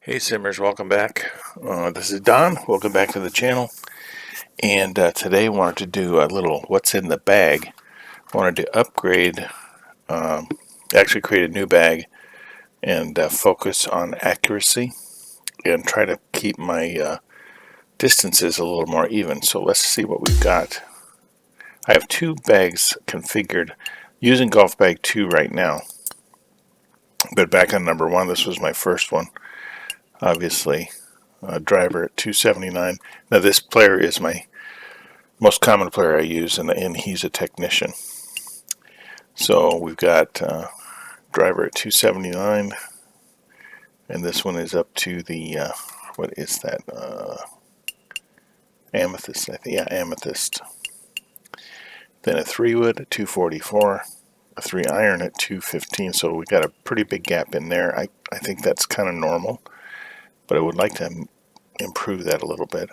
Hey Simmers, welcome back. This is Don. Welcome back to the channel. And today I wanted to do a little what's in the bag. I wanted to upgrade, actually create a new bag and focus on accuracy and try to keep my distances a little more even. So let's see what we've got. I have two bags configured using Golf Bag 2 right now. But back on number 1, this was my first one, obviously. Driver at 279. Now this player is my most common player I use, and he's a technician. So we've got driver at 279, and this one is up to the what is that? Amethyst, I think. Yeah, amethyst. Then a 3-wood at 244, a 3-iron at 215. So we got a pretty big gap in there. I think that's kind of normal, but I would like to improve that a little bit.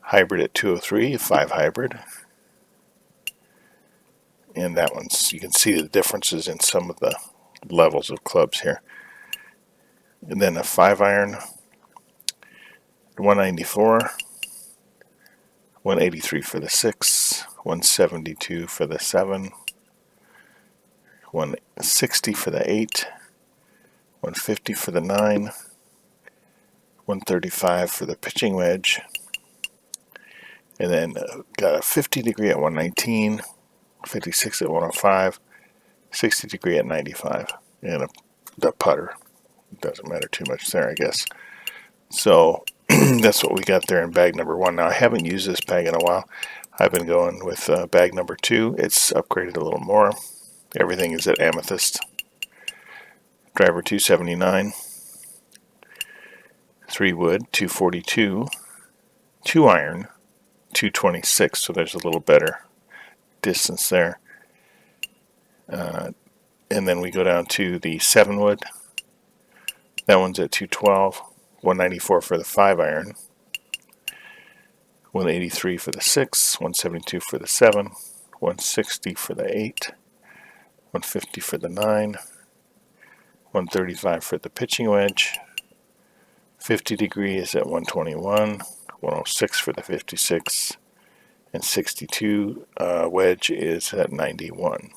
Hybrid at 203, a 5 hybrid. And that one's, you can see the differences in some of the levels of clubs here. And then a 5-iron, 194, 183 for the 6, 172 for the 7, 160 for the 8, 150 for the 9, 135 for the pitching wedge, and then got a 50 degree at 119, 56 at 105, 60 degree at 95, and the putter. Doesn't matter too much there, I guess. So that's what we got there in bag number 1. Now I haven't used this bag in a while. I've been going with bag number 2. It's upgraded a little more. Everything is at amethyst. Driver 279, 3-wood 242, 2-iron 226. So there's a little better distance there. And then we go down to the 7-wood. That one's at 212, 194 for the 5-iron, 183 for the 6, 172 for the 7, 160 for the 8, 150 for the 9, 135 for the pitching wedge, 50 degree is at 121, 106 for the 56, and 62 wedge is at 91.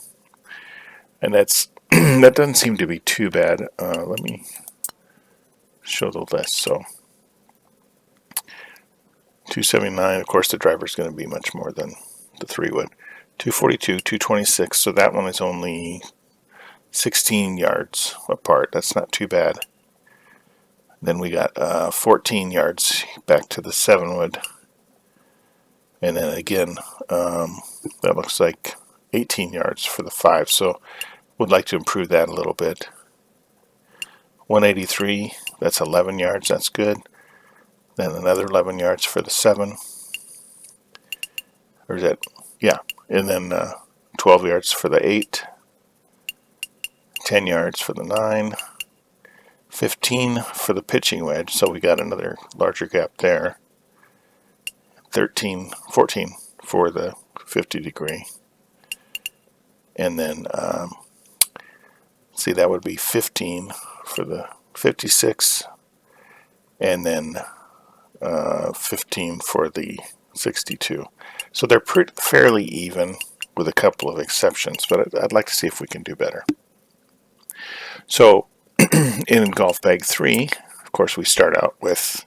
And that's that doesn't seem to be too bad. Let me show the list. So 279, of course the driver's going to be much more than the 3-wood. 242, 226, so that one is only 16 yards apart. That's not too bad. Then we got 14 yards back to the 7-wood. And then again, that looks like 18 yards for the 5, so would like to improve that a little bit. 183, that's 11 yards, that's good. Then another 11 yards for the 7. Or is that, yeah, and then 12 yards for the 8. 10 yards for the 9. 15 for the pitching wedge, so we got another larger gap there. 14 for the 50 degree. And then, see, that would be 15 for the 56, and then 15 for the 62. So they're fairly even with a couple of exceptions, but I'd like to see if we can do better. So in Golf Bag 3, of course, we start out with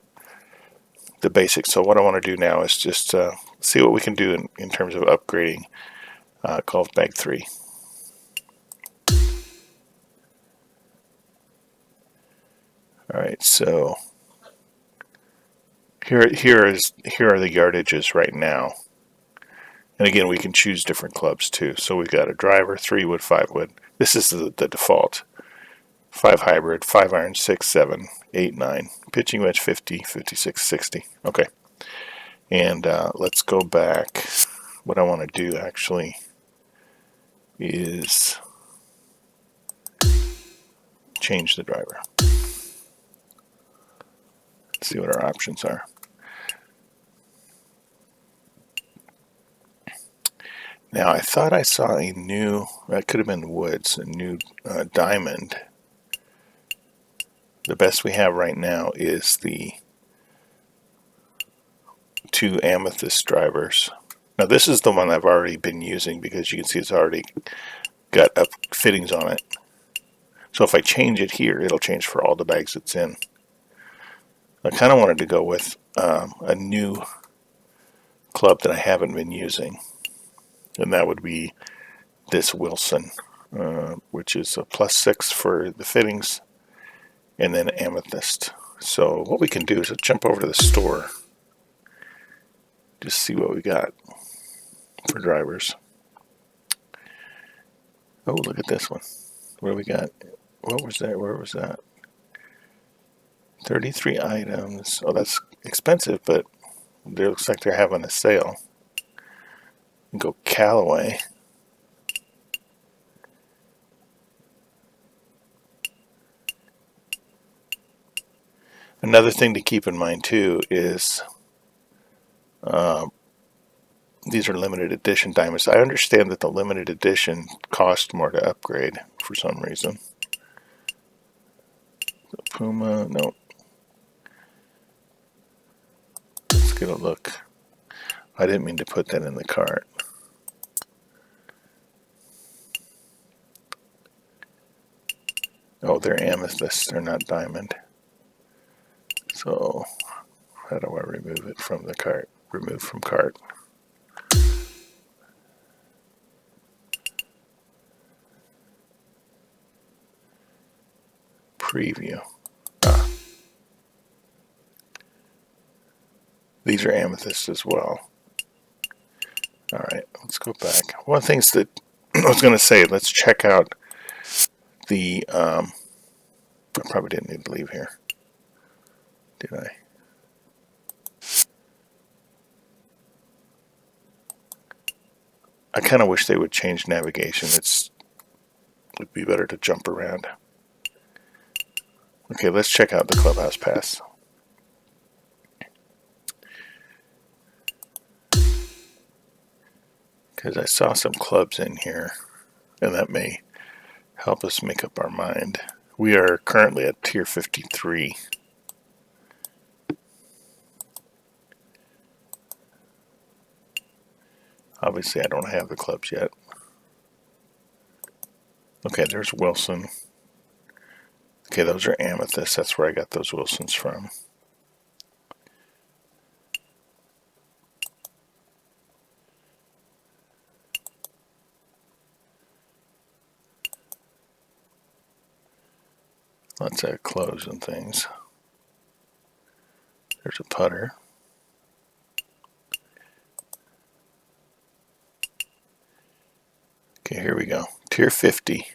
the basics. So what I want to do now is just see what we can do in terms of upgrading Golf Bag 3. All right, so here are the yardages right now. And again, we can choose different clubs too. So we've got a driver, 3-wood, 5-wood. This is the default. 5 hybrid, 5-iron, 6, 7, 8, 9. Pitching wedge 50, 56, 60. Okay. And let's go back. What I want to do actually is change the driver. Let's see what our options are. Now I thought I saw a new, that could have been Woods, a new diamond the best we have right now is the 2 amethyst drivers. Now this is the one I've already been using because you can see it's already got up fittings on it. So if I change it here, it'll change for all the bags it's in. I kind of wanted to go with a new club that I haven't been using, and that would be this Wilson, which is a +6 for the fittings, and then amethyst. So what we can do is jump over to the store, just see what we got for drivers. Oh, look at this one. What do we got? What was that? Where was that? 33 items. Oh, that's expensive, but it looks like they're having a sale. Go Callaway. Another thing to keep in mind too is these are limited edition diamonds. I understand that the limited edition cost more to upgrade for some reason. The Puma, no. Let's get a look. I didn't mean to put that in the cart. Oh, they're amethyst, they're not diamond. So, how do I remove it from the cart? Remove from cart. Preview. These are amethyst as well. Alright, let's go back. One of the things that I was going to say, let's check out the, I probably didn't need to leave here, did I? I kind of wish they would change navigation. It would be better to jump around. Okay, let's check out the Clubhouse Pass. Because I saw some clubs in here, and that may help us make up our mind. We are currently at tier 53. Obviously, I don't have the clubs yet. Okay, there's Wilson. Okay, those are amethyst. That's where I got those Wilsons from. Lots of clothes and things. There's a putter. Okay, here we go. Tier 50.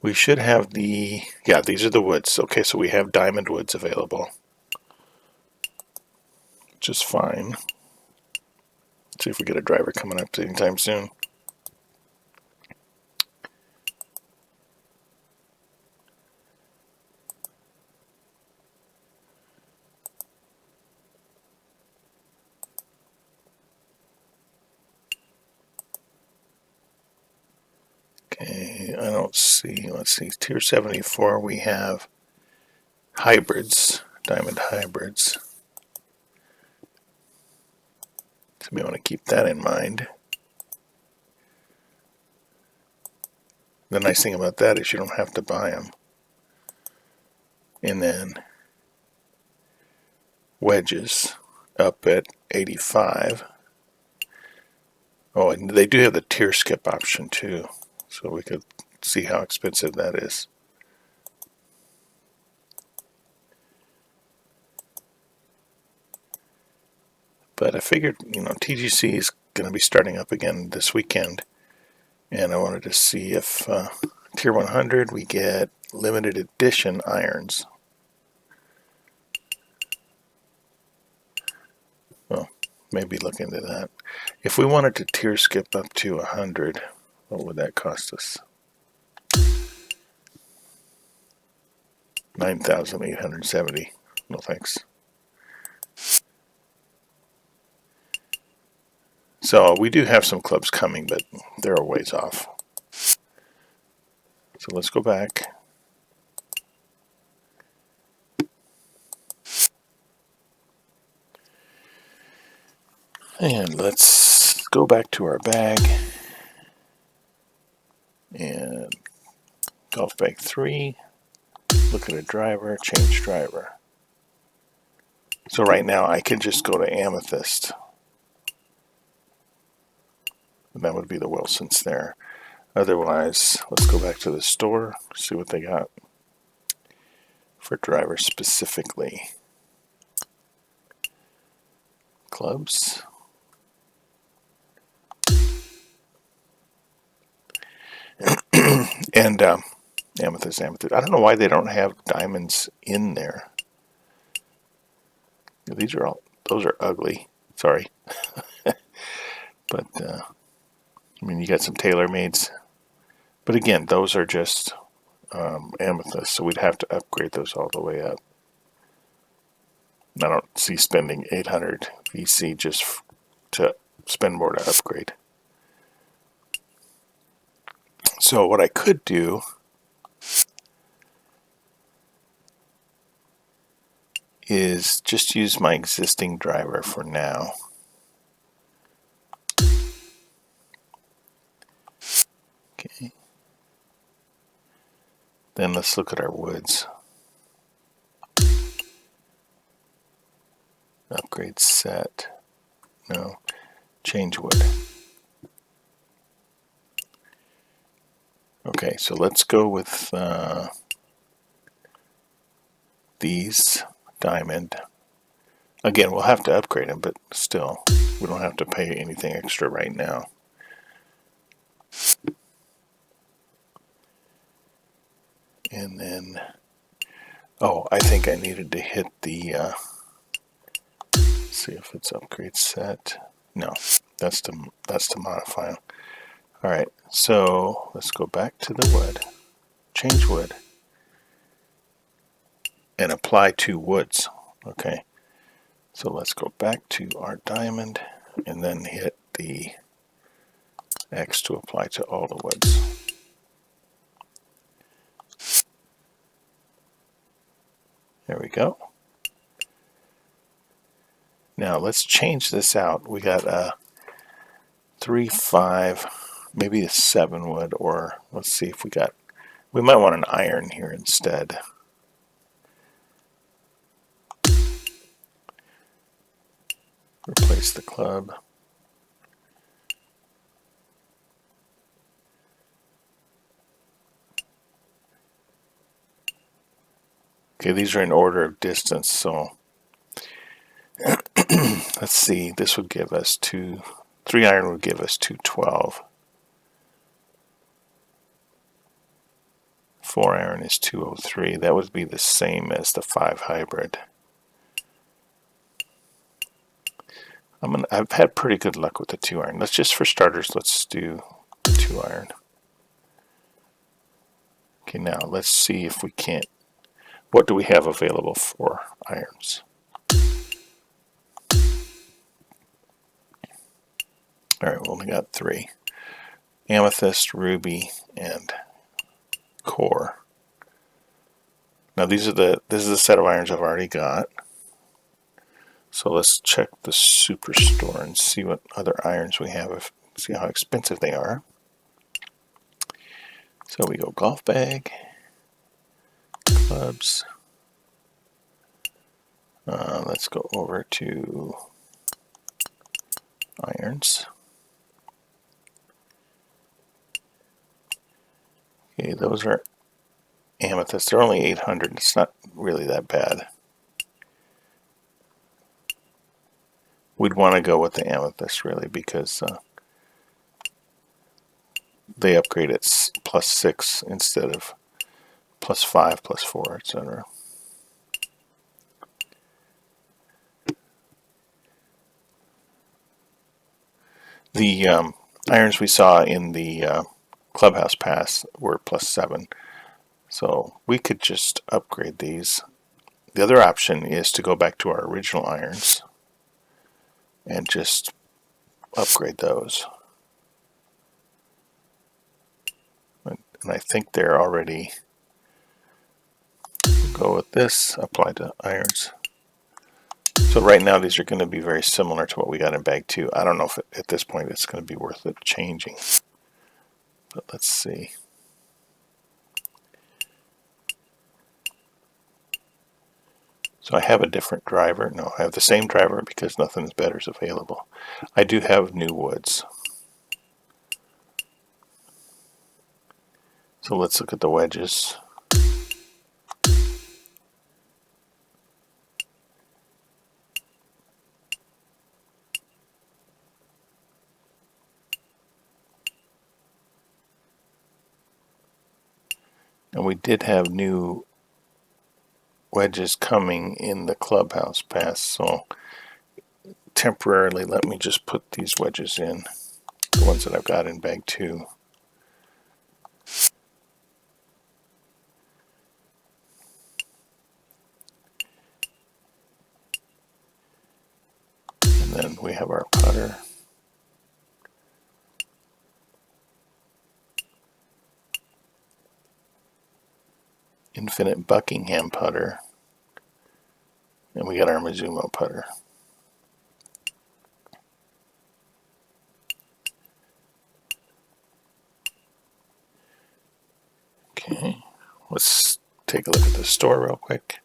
We should have the, yeah, these are the woods. Okay, so we have diamond woods available, which is fine. Let's see if we get a driver coming up anytime soon. Okay, I don't see, let's see, tier 74 we have hybrids, diamond hybrids. So we want to keep that in mind. The nice thing about that is you don't have to buy them. And then wedges up at 85. Oh, and they do have the tier skip option too, so we could see how expensive that is. But I figured, you know, TGC is going to be starting up again this weekend, and I wanted to see if tier 100 we get limited edition irons. Well, maybe look into that. If we wanted to tier skip up to 100, what would that cost us? 9,870. No thanks. So we do have some clubs coming, but they're a ways off. So let's go back. And let's go back to our bag and golf bag 3. Look at a driver, change driver. So right now I can just go to Amethyst. And that would be the Wilsons there. Otherwise, let's go back to the store, see what they got for drivers specifically. Clubs. And Amethyst. I don't know why they don't have diamonds in there. These are those are ugly. Sorry. But, I mean, you got some TaylorMades. But again, those are just amethyst, so we'd have to upgrade those all the way up. I don't see spending 800 VC just to spend more to upgrade. So what I could do is just use my existing driver for now. Okay. Then let's look at our woods. Upgrade set. No. Change wood. Okay, so let's go with these diamond. Again, we'll have to upgrade them, but still, we don't have to pay anything extra right now. And then, oh, I think I needed to hit the, see if it's upgrade set. No, that's to modify. All right, so let's go back to the wood, change wood, and apply to woods. Okay, so let's go back to our diamond and then hit the X to apply to all the woods. There we go. Now let's change this out. We got a 3, 5, maybe a 7 wood, or let's see if we might want an iron here instead. Replace the club. Okay, these are in order of distance, so let's see, this would give us 3 iron would give us 212. 4 iron is 203. That would be the same as the 5 hybrid. I've had pretty good luck with the 2 iron. Let's just, for starters, let's do the 2 iron. Okay, now let's see if we can't. What do we have available for irons? All right, we only got 3. Amethyst, ruby, and core. Now this is a set of irons I've already got. So let's check the Superstore and see what other irons we have, see how expensive they are. So we go golf bag, clubs. Let's go over to irons. Okay, those are amethyst. They're only 800. It's not really that bad. We'd want to go with the amethyst really because they upgrade at +6 instead of +5, +4, etc. The irons we saw in the Clubhouse Pass were +7, so we could just upgrade these. The other option is to go back to our original irons and just upgrade those. And I think they're already, go with this, apply to irons. So right now these are going to be very similar to what we got in bag 2. I don't know if at this point it's going to be worth it changing. But let's see. So I have a different driver. No, I have the same driver because nothing better is available. I do have new woods. So let's look at the wedges. And we did have new wedges coming in the Clubhouse Pass. So temporarily, let me just put these wedges in, the ones that I've got in bag 2. And then we have our putter. Infinite Buckingham putter. And we got our Mizuno putter. Okay, let's take a look at the store real quick.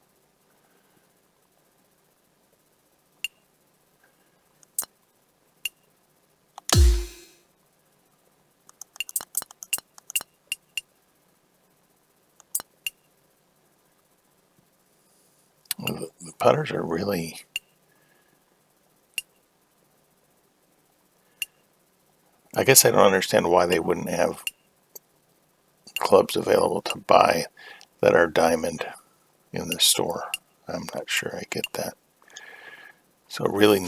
The putters are really, I guess I don't understand why they wouldn't have clubs available to buy that are diamond in the store. I'm not sure I get that. So really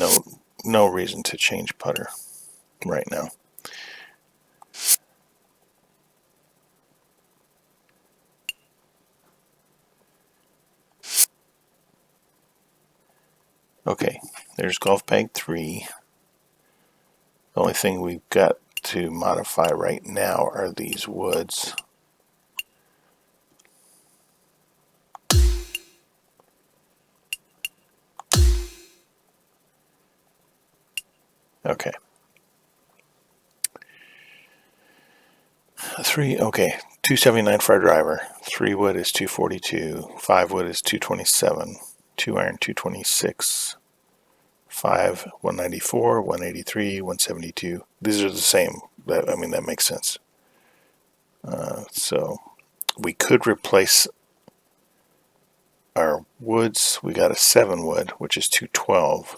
no reason to change putter right now. Okay, there's golf bag 3. The only thing we've got to modify right now are these woods. Okay. 3, okay, 279 for our driver. 3 wood is 242. 5 wood is 227. 2 iron 226. 5 194, 183, 172. These are the same. That makes sense. So we could replace our woods. We got a 7 wood, which is 212,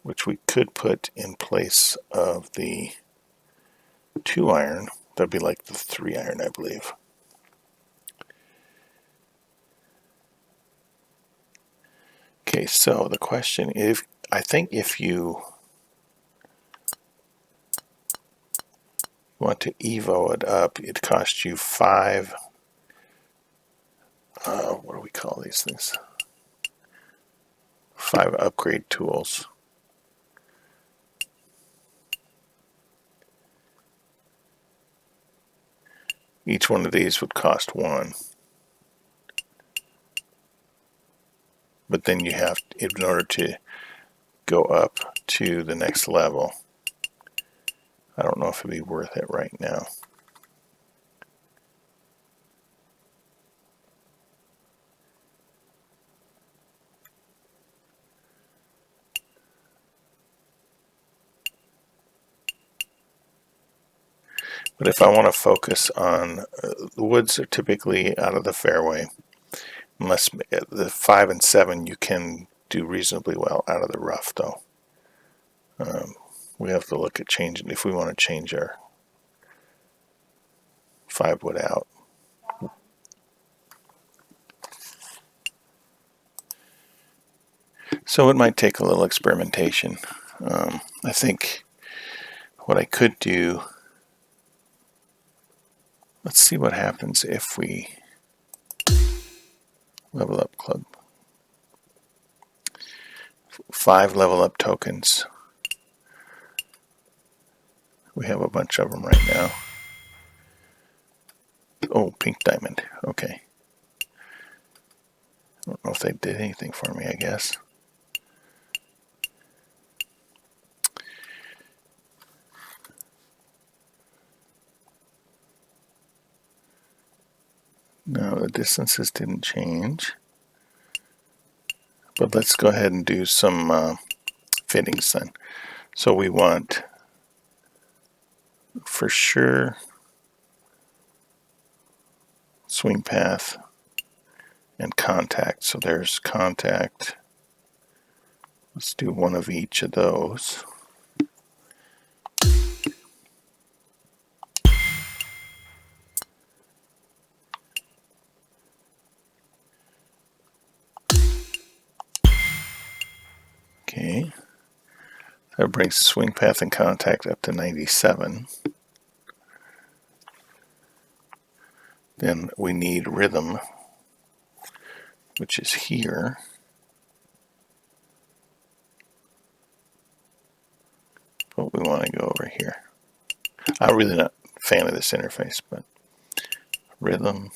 which we could put in place of the 2 iron. That'd be like the 3 iron, I believe. Okay, so the question, I think if you want to Evo it up, it costs you 5, what do we call these things? 5 upgrade tools. Each one of these would cost 1. But then you have, in order to go up to the next level, I don't know if it'd be worth it right now. But if I want to focus on, the woods are typically out of the fairway. Unless the 5 and 7 you can do reasonably well out of the rough, though. We have to look at changing, if we want to change our 5 wood out. So it might take a little experimentation. I think what I could do, let's see what happens if we level up club. 5 level up tokens. We have a bunch of them right now. Oh, pink diamond. Okay. don't know if they did anything for me, I guess. No, the distances didn't change. But let's go ahead and do some fittings then. So we want, for sure, swing path and contact. So there's contact. Let's do one of each of those. Okay. That brings swing path and contact up to 97. Then we need rhythm, which is here. But we want to go over here. I'm really not a fan of this interface, but rhythm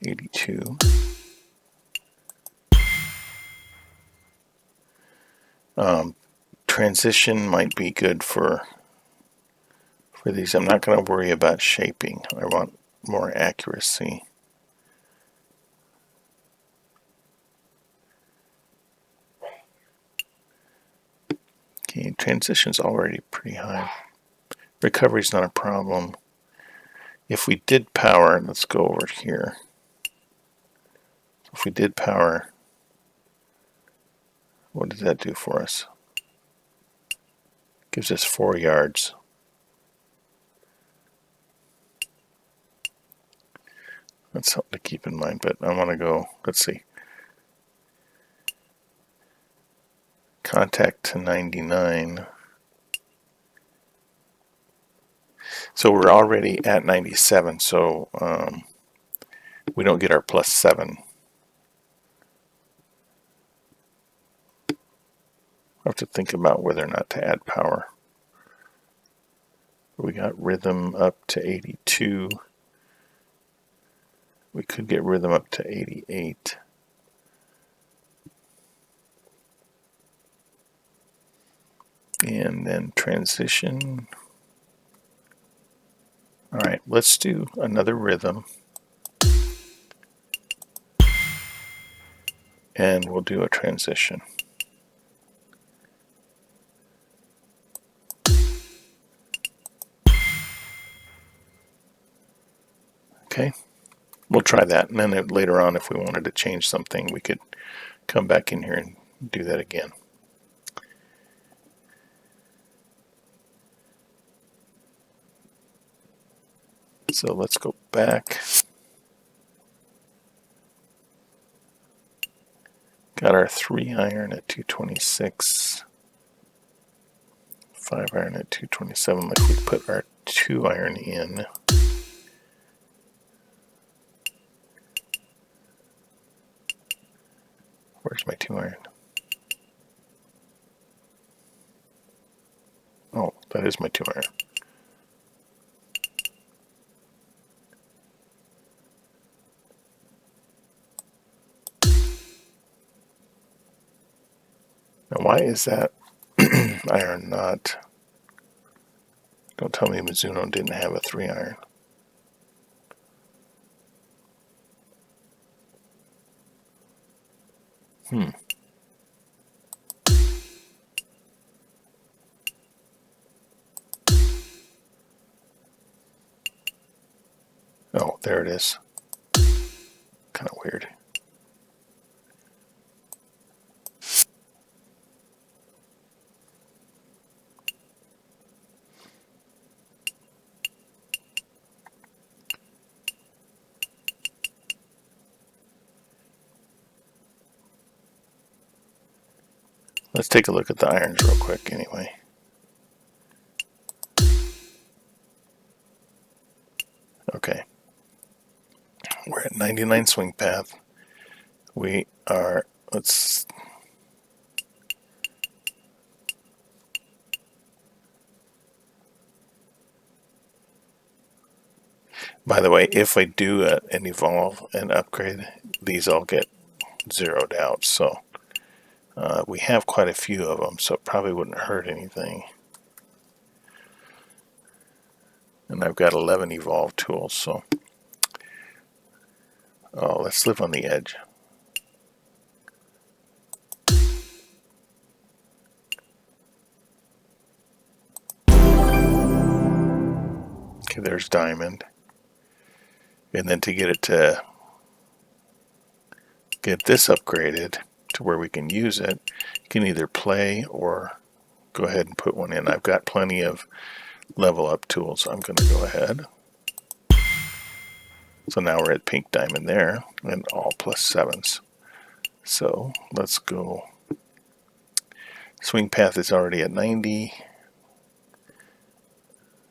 82. Transition might be good for these. I'm not going to worry about shaping. I want more accuracy. Okay, transition's already pretty high. Recovery's not a problem. If we did power, let's go over here. If we did power, what does that do for us? Gives us 4 yards. That's something to keep in mind, but I want to go, let's see. Contact to 99. So we're already at 97, so we don't get our +7. I have to think about whether or not to add power. We got rhythm up to 82. We could get rhythm up to 88. And then transition. All right, let's do another rhythm. And we'll do a transition. Okay, we'll try that. And then later on, if we wanted to change something, we could come back in here and do that again. So let's go back. Got our 3-iron at 226. 5-iron at 227. Like we put our 2-iron in. Where's my 2-iron? Oh, that is my 2-iron. Now, why is that iron not? Don't tell me Mizuno didn't have a 3-iron. Oh, there it is. Kind of weird. Let's take a look at the irons real quick anyway. Okay. We're at 99 swing path. We are, let's, By the way, if I do an evolve and upgrade, these all get zeroed out. So we have quite a few of them, so it probably wouldn't hurt anything. And I've got 11 evolve tools, so let's live on the edge. Okay, there's diamond. And then to get this upgraded to where we can use it, you can either play or go ahead and put one in. I've got plenty of level up tools, so I'm going to go ahead. So now we're at pink diamond there, and all +7s. So let's go. Swing path is already at 90.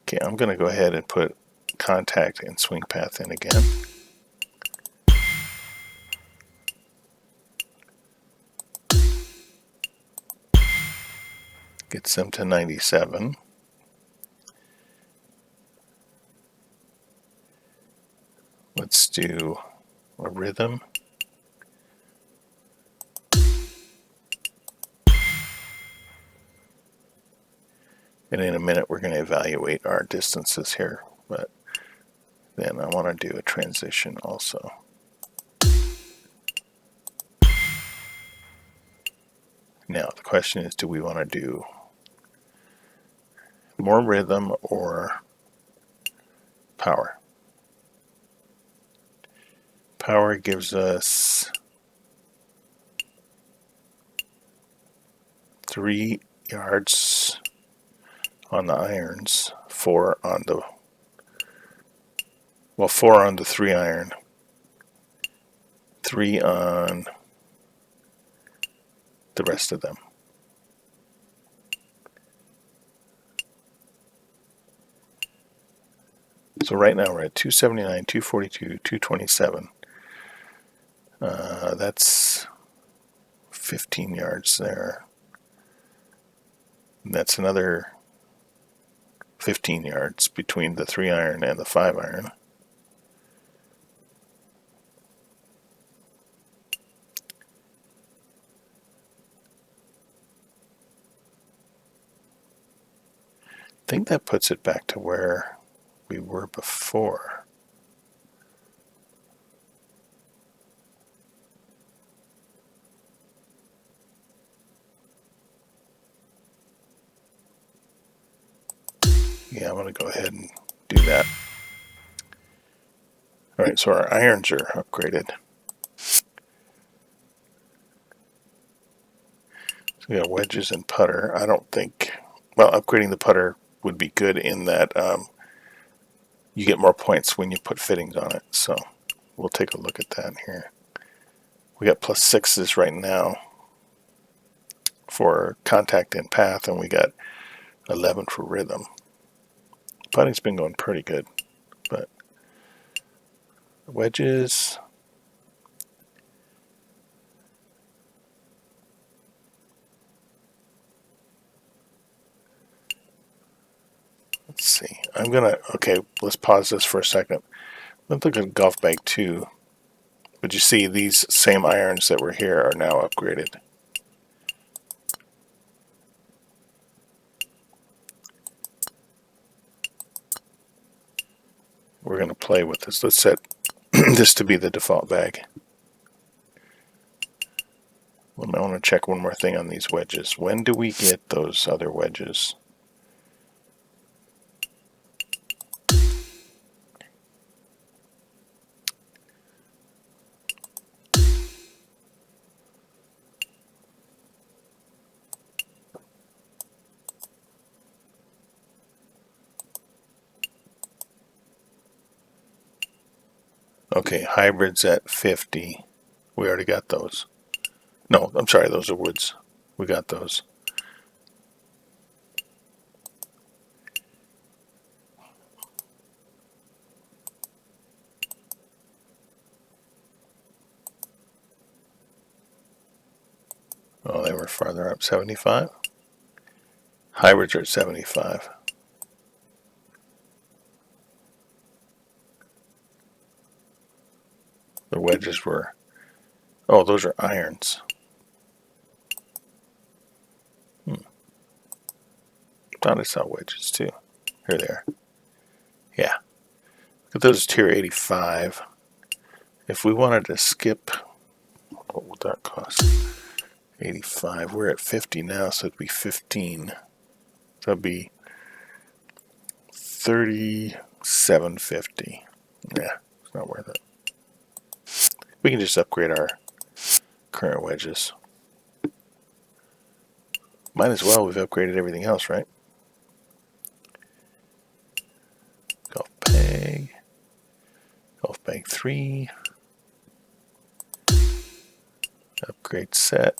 Okay, I'm going to go ahead and put contact and swing path in again. Gets them to 97. Let's do a rhythm. And in a minute we're going to evaluate our distances here, but then I want to do a transition also. Now the question is, do we want to do more rhythm or power? Power gives us 3 yards on the irons, 4 on the 3 iron, 3 on the rest of them. So right now we're at 279, 242, 227. That's 15 yards there. And that's another 15 yards between the 3 iron and the 5 iron. I think that puts it back to where we were before. Yeah, I'm going to go ahead and do that. Alright, so our irons are upgraded. So we got wedges and putter. I don't think, well, upgrading the putter would be good in that you get more points when you put fittings on it. So we'll take a look at that here. We got +6s right now for contact and path, and we got 11 for rhythm. Putting's been going pretty good, but wedges. Let's see. Okay, let's pause this for a second. Let's look at golf bag 2. But you see these same irons that were here are now upgraded. We're going to play with this. Let's set this to be the default bag. Well, I want to check one more thing on these wedges. When do we get those other wedges? Okay, hybrids at 50. We already got those. No, I'm sorry, those are woods. We got those. Oh, they were farther up, 75. Hybrids are at 75. The wedges were, oh, those are irons. Thought I saw wedges too. Here they are. Yeah. Look at those tier 85. If we wanted to skip, what would that cost? 85. We're at 50 now, so it'd be 15. So that'd be 37.50. Yeah, it's not worth it. We can just upgrade our current wedges. Might as well. We've upgraded everything else, right? Golf bag. Golf bag 3. Upgrade set.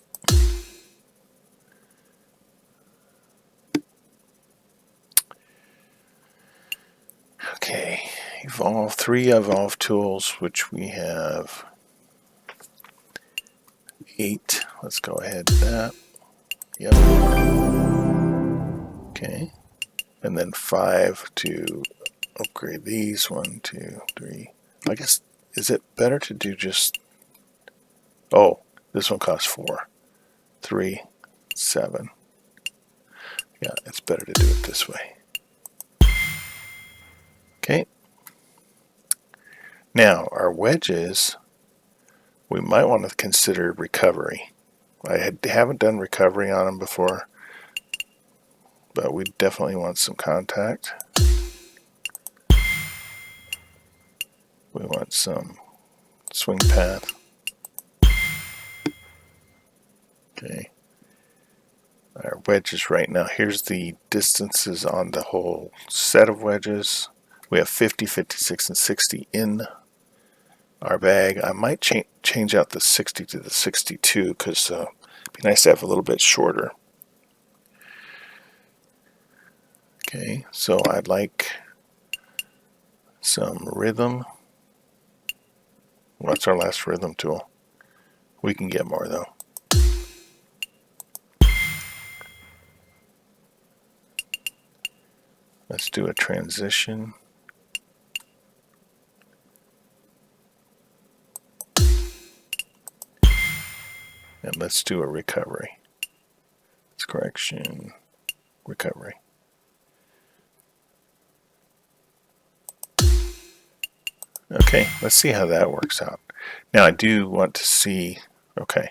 Okay. Evolve. 3 evolve tools, which we have 8. Let's go ahead with that. Yep. Okay. And then 5 to upgrade these. 1, 2, 3. I guess, is it better to do just... Oh, this one costs 4. 3, 7. Yeah, it's better to do it this way. Okay. Now, our wedges, we might want to consider recovery. I haven't done recovery on them before, but we definitely want some contact. We want some swing path. Okay. Our wedges right now, here's the distances on the whole set of wedges. We have 50, 56, and 60 in our bag. I might change out the 60 to the 62 because it'd be nice to have a little bit shorter. Okay, so I'd like some rhythm. What's our last rhythm tool? We can get more though. Let's do a transition. And let's do a recovery. It's correction, recovery. Okay, let's see how that works out. Now I do want to see, okay,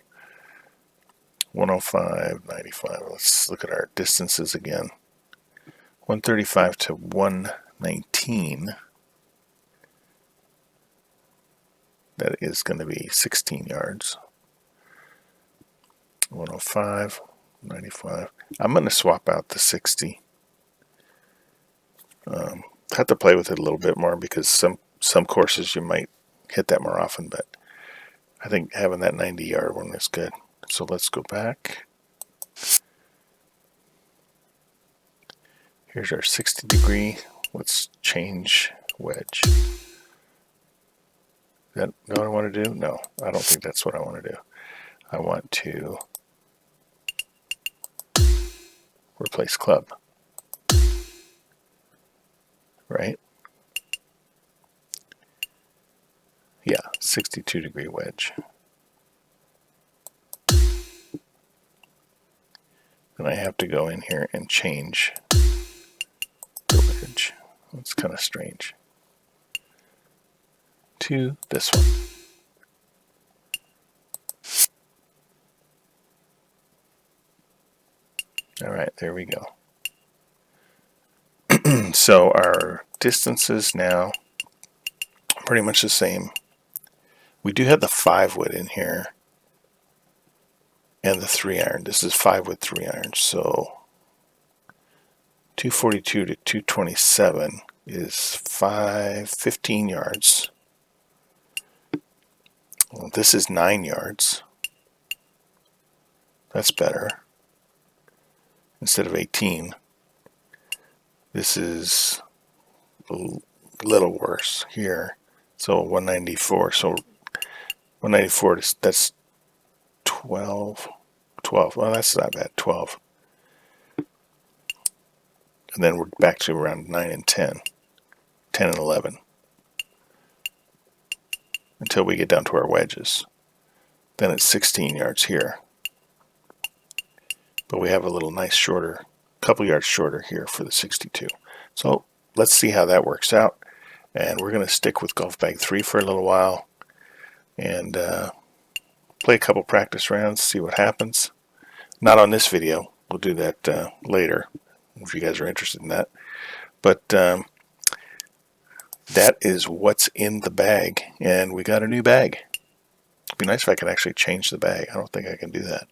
105, 95. Let's look at our distances again. 135 to 119. That is going to be 16 yards. 105, 95. I'm going to swap out the 60. Have to play with it a little bit more because some courses you might hit that more often, but I think having that 90-yard one is good. So let's go back. Here's our 60 degree. Let's change wedge. Is that what I want to do? No, I don't think that's what I want to do. I want to replace club. Right? Yeah, 62 degree wedge. Then I have to go in here and change the wedge. That's kind of strange. To this one. All right, there we go. So our distances now are pretty much the same. We do have the 5-wood in here and the 3-iron. This is 5-wood 3-iron. So 242 to 227 is 15 yards. Well, this is 9 yards. That's better. Instead of 18. This is a little worse here. So 194. So 194, that's 12. Well, that's not bad. 12. And then we're back to around 9 and 10. 10 and 11. until we get down to our wedges. Then it's 16 yards here. But we have a little nice shorter, couple yards shorter here for the 62. So let's see how that works out. And we're going to stick with golf bag 3 for a little while and play a couple practice rounds, see what happens. Not on this video. We'll do that later if you guys are interested in that. But that is what's in the bag. And we got a new bag. It'd be nice if I could actually change the bag. I don't think I can do that.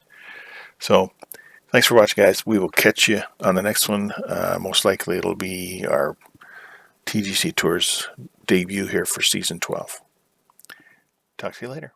So thanks for watching, guys. We will catch you on the next one. Most likely it'll be our TGC Tours debut here for Season 12. Talk to you later.